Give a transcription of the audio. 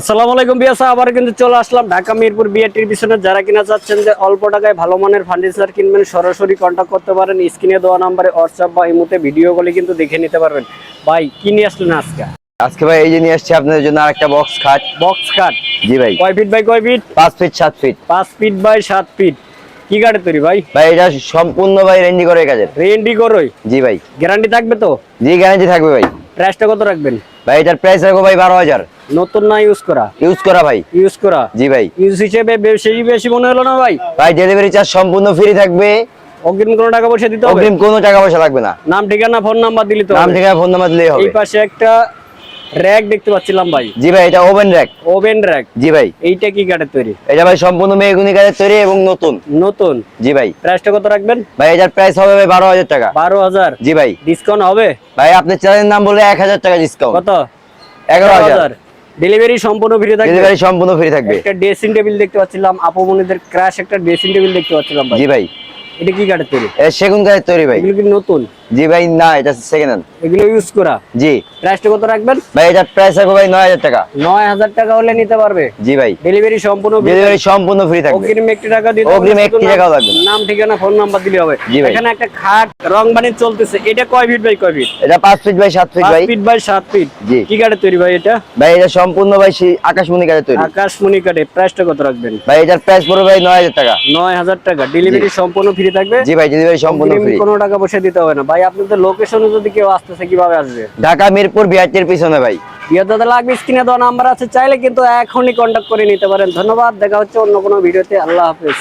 আসসালামু আলাইকুম বিয়াসা, আবার কিন্তু চলে আসলাম ঢাকা মিরপুর বিআরটির পিছনে। যারা কিনা চাচ্ছেন যে অল্প টাকায় ভালো মানের ফার্নিচার কিনবেন, সরাসরি কন্ট্যাক্ট করতে পারেন স্ক্রিনে দেওয়া নাম্বারে, হোয়াটসঅ্যাপ বা ইমোতে ভিডিও কলে কিন্তু দেখে নিতে পারবেন। ভাই কি নিয়ে আসলেন আজকে? আজকে ভাই এই যে নিয়ে আসছি আপনাদের জন্য আরেকটা বক্স খাট। বক্স খাট? জি ভাই। কয় ফিট বাই কয় feet? 5 feet 7 feet. 5 feet by 7 feet. কি কাঠের তৈরি ভাই? ভাই এটা সম্পূর্ণ ভাই রেন্ডি করে কাজের। রেন্ডি করোই? জি ভাই। গ্যারান্টি থাকবে তো? জি গ্যারান্টি থাকবে ভাই। প্রাইসটা কত রাখবেন? ভাই এটার প্রাইস রাখবো ভাই 12,000। নতুন না ইউজ করা? ইউজ করা ভাই। ইউজ করা? জি ভাই। ইউজ হিসেবে বেশি মনে হলো না ভাই? ভাই ডেলিভারি চার্জ সম্পূর্ণ ফ্রি থাকবে। অগ্রিম কোনো টাকা পয়সা দিতে হবে? অগ্রিম কোনো টাকা পয়সা লাগবে না। নাম ঠিকানা ফোন নাম্বার দিলে তো? নাম ঠিকানা ফোন নাম্বার দিলেই হবে। এই পাশে একটা র‍্যাক দেখতে পাচ্ছিলাম ভাই। জি ভাই এটা ওভেন র‍্যাক। Oven rack? জি ভাই। এইটা কি কাঠের তৈরি? এটা ভাই সম্পূর্ণ মেহগনি কাঠের তৈরি এবং নতুন। নতুন? জি ভাই। প্রাইসটা কত রাখবেন? ভাই এটার প্রাইস হবে ভাই 12,000 টাকা। 12,000? জি ভাই। ডিসকাউন্ট হবে? ভাই আপনি চ্যানেলের নাম বলে 1,000 টাকা ডিসকাউন্ট। কত? 11,000। ডেলিভারি সম্পূর্ণ ফ্রি থাকবে? ডেলিভারি সম্পূর্ণ ফ্রি থাকবে। একটা ড্রেসিং টেবিল দেখতে পাচ্ছিলাম, আপমনিদের ক্রাশ একটা ড্রেসিং টেবিল দেখতে পাচ্ছিলাম ভাই। জি ভাই। এটা কি কাঠের তৈরি? এটা সেগুন কাঠের তৈরি ভাই। এগুলো কি নতুন? জি ভাই না এটা সেকেন্ড হ্যান্ড। এগুলো ইউজ করা? জি। প্রাইসটা কত রাখবেন? ভাই এটার প্রাইস রাখবো ভাই 9,000 টাকা। 9,000 টাকা হলে নিতে পারবে? জি ভাই। ডেলিভারি সম্পূর্ণ free ডেলিভারি থাকবে? সম্পূর্ণ ফ্রি থাকবে। অগ্রিম 1 টাকা দিতে হবে? অগ্রিম 1 টাকাও লাগবে না। নাম ঠিকানা ফোন নাম্বার দিলে হবে? জি ভাই। এখানে একটা খাট রং বানিয়ে চলতেছে, এটা কয় ফিট বাই কয় ফিট? এটা 5 ফিট বাই 7 ফিট 5 ভাই। Feet by 7 feet? জি। কি কাঠের তৈরি ভাই এটা? ভাই এটা সম্পূর্ণ ভাই আকাশমণি কাঠের তৈরি। আকাশমণি কাঠের। প্রাইসটা কত রাখবেন? ভাই এটার প্রাইস পড়বে ভাই 9,000 টাকা। 9,000 টাকা। ডেলিভারি সম্পূর্ণ ফ্রি থাকবে? জি ভাই ডেলিভারি সম্পূর্ণ অগ্রিম ফ্রি। কোনো টাকা পয়সা দিতে হবে না ভাই। আপনাদের লোকেশনে যদি কেউ আসতেছে কিভাবে আসবে? ঢাকা মিরপুর বিআরটির পিছনে ভাই। যাদের লাগবে স্ক্রিনে দেওয়া নাম্বার আছে, চাইলে কিন্তু এখনই কন্ট্যাক্ট করে নিতে পারেন। ধন্যবাদ, দেখা হচ্ছে অন্য কোনো ভিডিওতে। আল্লাহ হাফেজ।